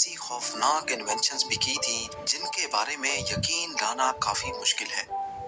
ایسی خوفناک انوینشنز بھی کی تھی جن کے بارے میں یقین لانا کافی مشکل ہے۔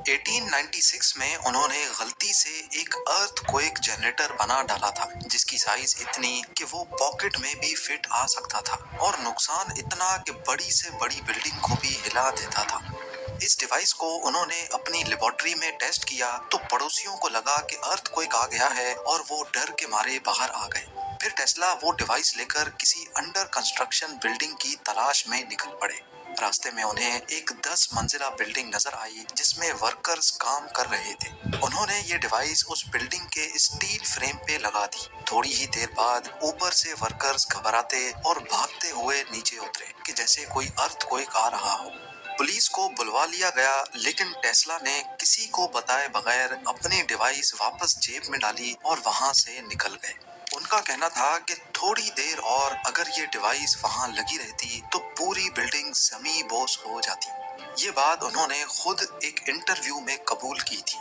1896 میں انہوں نے غلطی سے ایک ارتھ کوئک جنریٹر بنا ڈالا تھا جس کی سائز اتنی کہ وہ پاکٹ میں بھی فٹ آ سکتا تھا اور نقصان اتنا کہ بڑی سے بڑی بلڈنگ کو بھی ہلا دیتا تھا۔ اس ڈیوائس کو انہوں نے اپنی لیبارٹری میں ٹیسٹ کیا تو پڑوسیوں کو لگا کہ ارتھ کوئک آ گیا ہے اور وہ ڈر کے مارے باہر آ گئے۔ پھر ٹیسلا وہ ڈیوائس لے کر کسی انڈر کنسٹرکشن بلڈنگ کی تلاش میں نکل پڑے۔ راستے میں انہیں ایک 10 منزلہ بلڈنگ نظر آئی جس میں ورکرز کام کر رہے تھے۔ انہوں نے یہ ڈیوائس اس بلڈنگ کے اسٹیل فریم پہ لگا دی۔ تھوڑی ہی دیر بعد اوپر سے ورکرز گھبراتے اور بھاگتے ہوئے نیچے اترے کہ جیسے کوئی ارتھ کوئک آ رہا ہو۔ پولیس کو بلوا لیا گیا لیکن ٹیسلا نے کسی کو بتائے بغیر اپنی ڈیوائس واپس جیب میں ڈالی اور وہاں سے نکل گئے۔ ان کا کہنا تھا کہ تھوڑی دیر اور اگر یہ ڈیوائس وہاں لگی رہتی تو پوری بلڈنگ زمیں بوس ہو جاتی۔ یہ بات انہوں نے خود ایک انٹرویو میں قبول کی تھی۔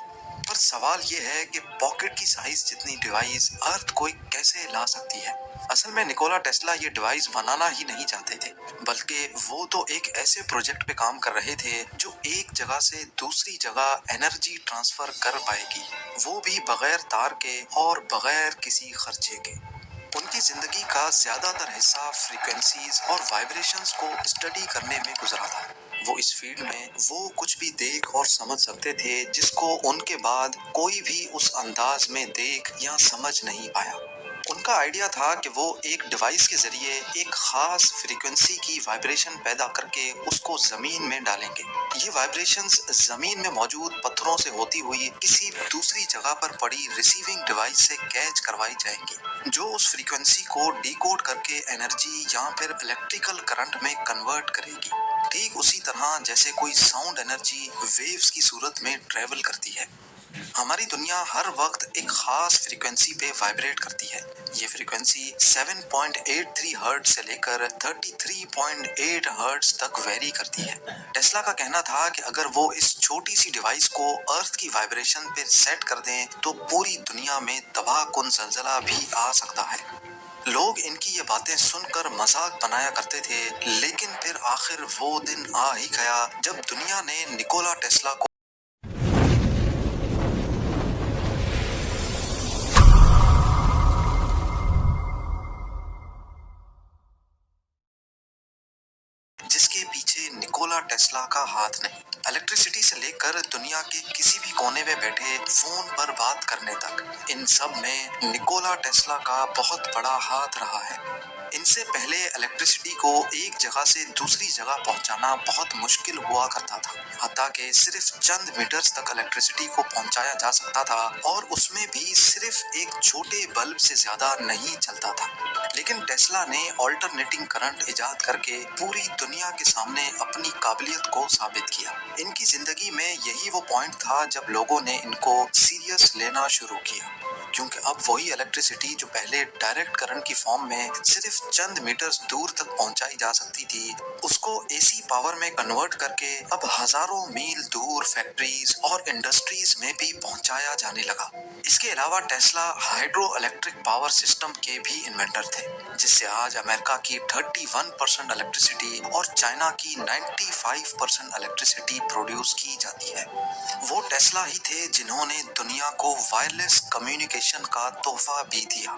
پر سوال یہ ہے کہ پاکٹ کی سائز جتنی ڈیوائس ارتھ کوئی کیسے لا سکتی ہے؟ اصل میں نکولا ٹیسلا یہ ڈیوائس بنانا ہی نہیں چاہتے تھے بلکہ وہ تو ایک ایسے پروجیکٹ پہ کام کر رہے تھے جو ایک جگہ سے دوسری جگہ انرجی ٹرانسفر کر پائے گی، وہ بھی بغیر تار کے اور بغیر کسی خرچے کے۔ ان کی زندگی کا زیادہ تر حصہ فریکوینسیز اور وائبریشنز کو اسٹڈی کرنے میں گزرا تھا۔ وہ اس فیلڈ میں وہ کچھ بھی دیکھ اور سمجھ سکتے تھے جس کو ان کے بعد کوئی بھی اس انداز میں دیکھ یا سمجھ نہیں پایا۔ ان کا آئیڈیا تھا کہ وہ ایک ڈیوائس کے ذریعے ایک خاص فریکوینسی کی وائبریشن پیدا کر کے اس کو زمین میں ڈالیں گے۔ یہ وائبریشنز زمین میں موجود پتھروں سے ہوتی ہوئی کسی دوسری جگہ پر پڑی ریسیونگ ڈیوائس سے کیچ کروائی جائیں گی جو اس فریکوینسی کو ڈی کوڈ کر کے انرجی یا پھر الیکٹریکل کرنٹ میں کنورٹ کرے گی، ٹھیک اسی طرح جیسے کوئی ساؤنڈ انرجی ویوز کی صورت میں ٹریول کرتی ہے۔ ہماری دنیا ہر وقت ایک خاص فریکوینسی پہ وائبریٹ کرتی ہے۔ یہ فریکوینسی 7.83 ہرٹز سے لے کر 33.8 ہرٹز تک ویری کرتی ہے۔ ٹیسلا کا کہنا تھا کہ اگر وہ اس چھوٹی سی ڈیوائس کو ارتھ کی وائبریشن پہ سیٹ کر دیں تو پوری دنیا میں تباہ کن زلزلہ بھی آ سکتا ہے۔ لوگ ان کی یہ باتیں سن کر مذاق بنایا کرتے تھے لیکن پھر آخر وہ دن آ ہی گیا جب دنیا نے نکولا ٹیسلا کو جس کے پیچھے نکولا ٹیسلا کا ہاتھ نہیں۔ الیکٹریسٹی سے لے کر دنیا کے کسی بھی کونے میں بیٹھے فون پر بات کرنے تک ان سب میں نکولا ٹیسلا کا بہت بڑا ہاتھ رہا ہے۔ ان سے پہلے الیکٹریسٹی کو ایک جگہ سے دوسری جگہ پہنچانا بہت مشکل ہوا کرتا تھا، حتیٰ کہ صرف چند میٹرز تک الیکٹریسٹی کو پہنچایا جا سکتا تھا اور اس میں بھی صرف ایک چھوٹے بلب سے زیادہ نہیں چلتا تھا۔ لیکن ٹیسلا نے آلٹرنیٹنگ کرنٹ ایجاد کر کے پوری دنیا کے سامنے اپنی قابلیت کو ثابت کیا۔ ان کی زندگی میں یہی وہ پوائنٹ تھا جب لوگوں نے ان کو سیریس لینا شروع کیا، کیونکہ اب وہی الیکٹریسٹی جو پہلے ڈائریکٹ کرنٹ کی فارم میں صرف چند میٹرز دور تک پہنچائی جا سکتی تھی، اس کو اے سی پاور میں کنورٹ کر کے اب ہزاروں میل دور فیکٹریز اور انڈسٹریز میں بھی پہنچایا جانے لگا۔ اس کے علاوہ Tesla hydro electric power system کے بھی انوینٹر تھے، جس سے آج امریکہ کی 31% الیکٹریسٹی اور چائنا کی 95% الیکٹریسٹی پروڈیوس کی جاتی ہے۔ وہ ٹیسلا ہی تھے جنہوں نے دنیا کو وائرلیس کمیونیکیشن کا تحفہ بھی دیا۔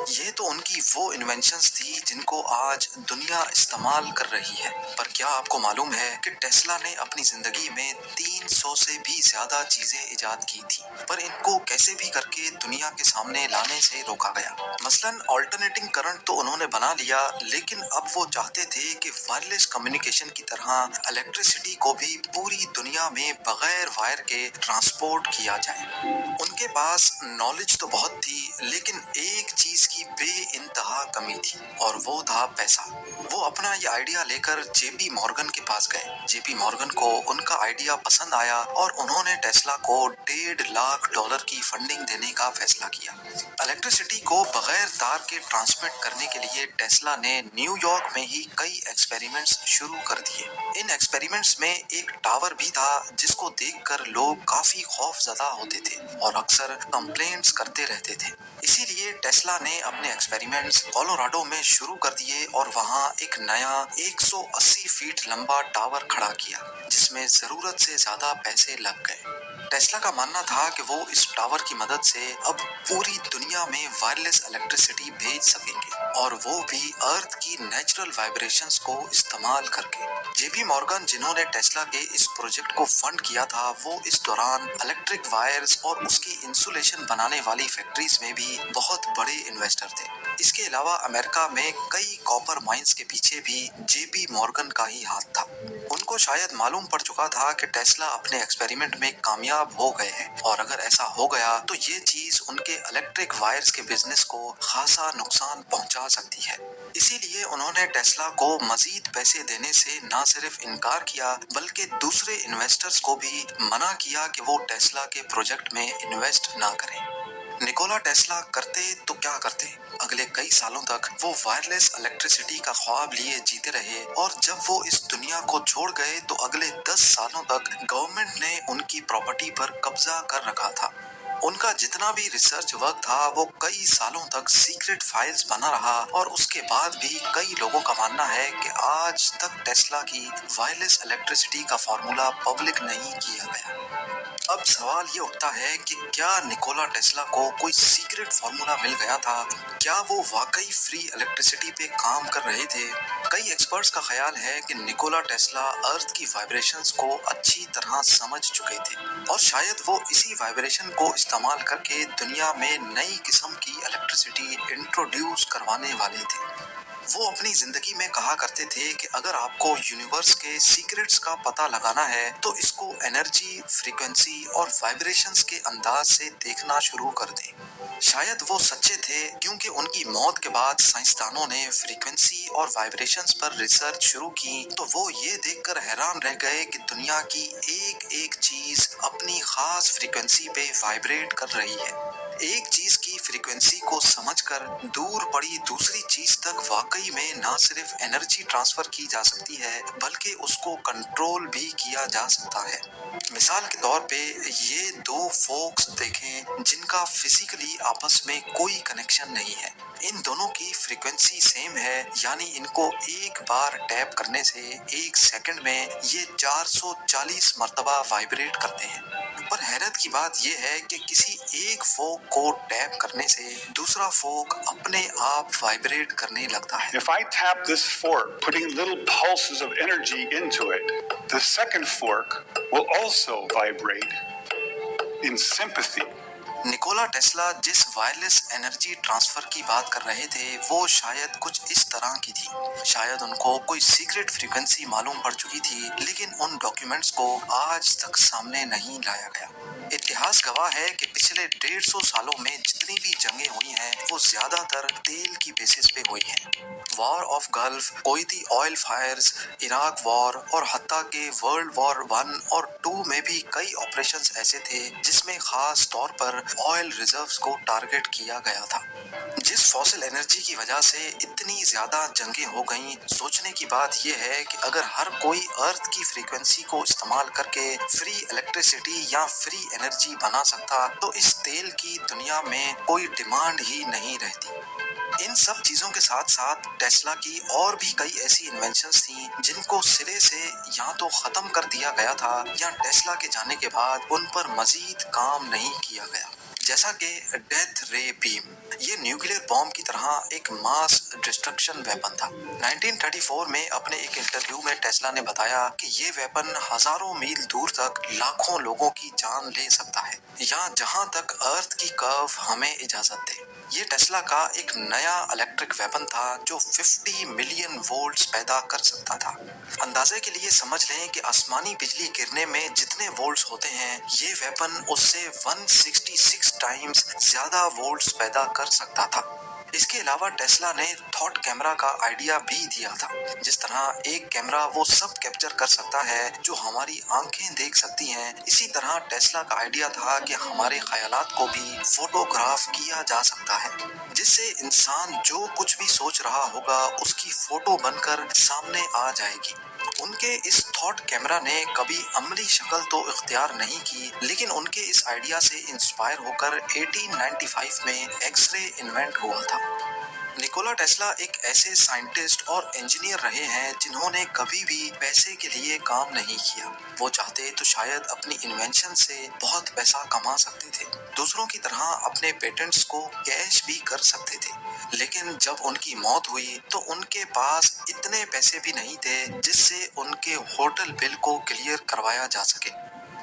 یہ تو ان کی وہ انوینشنز تھی جن کو آج دنیا استعمال کر رہی ہے۔ پر کیا آپ کو معلوم ہے کہ ٹیسلا نے اپنی زندگی میں 300 سے بھی زیادہ چیزیں ایجاد کی تھی، پر ان کو کیسے بھی کر کے دنیا کے سامنے لانے سے روکا گیا؟ مثلاً آلٹرنیٹنگ کرنٹ تو انہوں نے بنا لیا، لیکن اب وہ چاہتے تھے کہ وائرلیس کمیونیکیشن کی طرح الیکٹریسٹی کو بھی پوری دنیا میں بغیر وائر کے ٹرانسپورٹ کیا جائے۔ ان کے پاس نالج تو بہت تھی لیکن ایک چیز کی بے انتہا کمی تھی اور وہ تھا پیسہ۔ وہ اپنا یہ آئیڈیا لے کر جے پی مورگن کے پاس گئے۔ جے پی مورگن کو ان کا آئیڈیا پسند آیا اور انہوں نے ٹیسلا کو $1.5 کی فنڈنگ دینے کا فیصلہ کیا۔ الیکٹریسٹی کو بغیر تار کے ٹرانسمٹ کرنے کے لیے ٹیسلا نے نیو یارک میں ہی کئی ایکسپیریمنٹس شروع کر دیے۔ ان ایکسپیریمنٹس میں ایک ٹاور بھی تھا جس کو دیکھ کر لوگ کافی خوف زدہ ہوتے تھے اور اکثر کمپلینٹس کرتے رہتے تھے۔ اسی لیے ٹیسلا نے اپنے ایکسپیریمنٹس کولوراڈو میں شروع کر دیے اور وہاں ایک نیا 180 فیٹ لمبا ٹاور کھڑا کیا جس میں ضرورت سے زیادہ پیسے لگ گئے۔ ٹیسلا کا ماننا تھا کہ وہ اس ٹاور کی مدد سے اب پوری دنیا میں وائرلیس الیکٹریسٹی بھیج سکیں گے اور وہ بھی ارتھ کی نیچرل وائبریشنز کو استعمال کر کے۔ جے بی مورگن جنہوں نے ٹیسلا کے اس پروجیکٹ کو فنڈ کیا تھا وہ اس دوران الیکٹرک وائرز اور اس کی انسولیشن بنانے والی فیکٹریز میں بھی بہت بڑے انویسٹر تھے۔ اس کے علاوہ امریکہ میں کئی کاپر مائنز کے پیچھے بھی جے بی مورگن کا ہی ہاتھ تھا۔ ان کو شاید معلوم پڑ چکا تھا کہ ٹیسلا اپنے ایکسپیریمنٹ میں کامیاب ہو گئے ہیں اور اگر ایسا ہو گیا تو یہ چیز ان کے الیکٹرک وائرز کے بزنس کو خاصا نقصان پہنچا سکتی ہے۔ اسی لیے انہوں نے ٹیسلا کو مزید پیسے دینے سے نہ صرف انکار کیا بلکہ دوسرے انویسٹرز کو بھی منع کیا کہ وہ ٹیسلا کے پروجیکٹ میں انویسٹ نہ کریں۔ نکولا ٹیسلا کرتے تو کیا کرتے؟ اگلے کئی سالوں تک وہ وائرلیس الیکٹریسٹی کا خواب لیے جیتے رہے اور جب وہ اس دنیا کو چھوڑ گئے تو اگلے 10 سالوں تک گورنمنٹ نے ان کی پراپرٹی پر قبضہ کر رکھا تھا۔ ان کا جتنا بھی ریسرچ ورک تھا وہ کئی سالوں تک سیکرٹ فائلز بنا رہا اور اس کے بعد بھی کئی لوگوں کا ماننا ہے کہ آج تک ٹیسلا کی وائرلیس الیکٹریسٹی کا فارمولا پبلک نہیں کیا گیا۔ اب سوال یہ اٹھتا ہے کہ کیا نکولا ٹیسلا کو کوئی سیکرٹ فارمولا مل گیا تھا؟ کیا وہ واقعی فری الیکٹریسٹی پہ کام کر رہے تھے؟ کئی ایکسپرٹس کا خیال ہے کہ نکولا ٹیسلا ارتھ کی وائبریشنز کو اچھی طرح سمجھ چکے تھے اور شاید وہ اسی وائبریشن کو استعمال کر کے دنیا میں نئی قسم کی الیکٹریسٹی انٹروڈیوس کروانے والے تھے۔ وہ اپنی زندگی میں کہا کرتے تھے کہ اگر آپ کو یونیورس کے سیکرٹس کا پتہ لگانا ہے تو اس کو انرجی، فریکوینسی اور وائبریشنز کے انداز سے دیکھنا شروع کر دیں۔ شاید وہ سچے تھے کیونکہ ان کی موت کے بعد سائنسدانوں نے فریکوینسی اور وائبریشنز پر ریسرچ شروع کی تو وہ یہ دیکھ کر حیران رہ گئے کہ دنیا کی ایک ایک چیز اپنی خاص فریکوینسی پہ وائبریٹ کر رہی ہے۔ ایک چیز کی فریکوینسی کو سمجھ کر دور پڑی دوسری چیز تک واقعی میں نہ صرف انرجی ٹرانسفر کی جا سکتی ہے بلکہ اس کو کنٹرول بھی کیا جا سکتا ہے۔ مثال کے طور پہ یہ دو فوکس دیکھیں جن کا فزیکلی آپس میں کوئی کنیکشن نہیں ہے۔ ان دونوں کی فریکوینسی سیم ہے یعنی ان کو ایک بار ٹیپ کرنے سے ایک سیکنڈ میں یہ 440 مرتبہ وائبریٹ کرتے ہیں۔ پر حیرت کی بات یہ ہے کہ کسی ایک فوک کو ٹیپ کرنے سے دوسرا فوک اپنے آپ وائبریٹ کرنے لگتا ہے۔ If I tap this fork, putting little pulses of energy into it, the second fork will also vibrate in sympathy. Nicolas Tesla جس وائرلیس انرجی ٹرانسفر کی بات کر رہے تھے وہ شاید کچھ اس طرح کی تھی۔ شاید ان کو کوئی سیکرٹ فریکوینسی معلوم پڑ چکی تھی لیکن ان ڈاکیومنٹس کو آج تک سامنے نہیں لایا گیا۔ اتہاس گواہ ہے کہ پچھلے 150 سالوں میں جتنی بھی جنگیں ہوئی ہیں وہ زیادہ تر تیل کی بیسس پہ ہوئی ہیں۔ وار آف گلف، کویتی آئل فائرز، عراق وار اور حتیٰ کہ ورلڈ وار 1 اور 2 میں بھی کئی آپریشنز ایسے تھے جس میں خاص طور پر آئل ریزروز کو ٹارگٹ کیا گیا تھا۔ جس فوسل انرجی کی وجہ سے اتنی زیادہ جنگیں ہو گئیں، سوچنے کی بات یہ ہے کہ اگر ہر کوئی ارتھ کی فریکوینسی کو استعمال کر کے فری الیکٹریسٹی یا فری انرجی بنا سکتا تو اس تیل کی دنیا میں کوئی ڈیمانڈ ہی نہیں رہتی۔ ان سب چیزوں کے ساتھ ساتھ ٹیسلا کی اور بھی کئی ایسی انوینشنز تھیں جن کو سرے سے یا تو ختم کر دیا گیا تھا یا ٹیسلا کے جانے کے بعد ان پر مزید کام نہیں کیا گیا، جیسا کہ ڈیتھ رے بیم۔ یہ نیوکلیر بام کی طرح ایک ماس ڈسٹرکشن ویپن تھا۔ 1934 میں اپنے ایک انٹرویو میں ٹیسلا نے بتایا کہ یہ ویپن ہزاروں میل دور تک لاکھوں لوگوں کی جان لے سکتا ہے یا جہاں تک ارتھ کی کرو ہمیں اجازت دے۔ یہ ٹیسلا کا ایک نیا الیکٹرک ویپن تھا جو 50 ملین وولٹس پیدا کر سکتا تھا۔ اندازے کے لیے سمجھ لیں کہ آسمانی بجلی گرنے میں جتنے وولٹس ہوتے ہیں یہ ویپن اس سے 166 ٹائمز زیادہ وولٹس پیدا کر سکتا تھا۔ اس کے علاوہ ٹیسلا نے تھاٹ کیمرا کا آئیڈیا بھی دیا تھا۔ جس طرح ایک کیمرا وہ سب کیپچر کر سکتا ہے جو ہماری آنکھیں دیکھ سکتی ہیں، اسی طرح ٹیسلا کا آئیڈیا تھا کہ ہمارے خیالات کو بھی فوٹوگراف کیا جا سکتا ہے، جس سے انسان جو کچھ بھی سوچ رہا ہوگا اس کی فوٹو بن کر سامنے آ جائے گی۔ ان کے اس تھاٹ کیمرا نے کبھی عملی شکل تو اختیار نہیں کی، لیکن ان کے اس آئیڈیا سے انسپائر ہو کر 1895 میں ایکس رے انوینٹ ہوا تھا۔ نکولا ٹیسلا ایک ایسے سائنٹسٹ اور انجینئر رہے ہیں جنہوں نے کبھی بھی پیسے کے لیے کام نہیں کیا۔ وہ چاہتے تو شاید اپنی انوینشن سے بہت پیسہ کما سکتے تھے، دوسروں کی طرح اپنے پیٹنٹس کو کیش بھی کر سکتے تھے، لیکن جب ان کی موت ہوئی تو ان کے پاس اتنے پیسے بھی نہیں تھے جس سے ان کے ہوٹل بل کو کلیئر کروایا جا سکے۔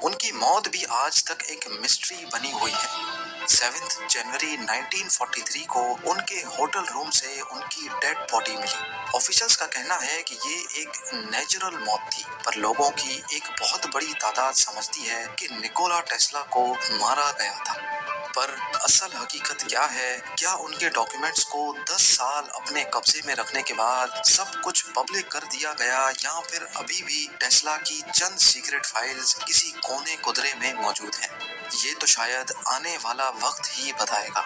ان کی موت بھی آج تک ایک مسٹری بنی ہوئی ہے۔ 7 جنوری 1943 کو ان کے ہوٹل روم سے ان کی ڈیڈ باڈی ملی۔ آفیشلز کا کہنا ہے کہ یہ ایک نیچرل موت تھی، پر لوگوں کی ایک بہت بڑی تعداد سمجھتی ہے کہ نکولا ٹیسلا کو مارا گیا تھا۔ پر اصل حقیقت کیا ہے؟ کیا ان کے ڈاکیومنٹس کو 10 سال اپنے قبضے میں رکھنے کے بعد سب کچھ پبلک کر دیا گیا، یا پھر ابھی بھی ٹیسلا کی چند سیکرٹ فائلز کسی کونے قدرے میں موجود ہیں؟ یہ تو شاید آنے والا وقت ہی بتائے گا۔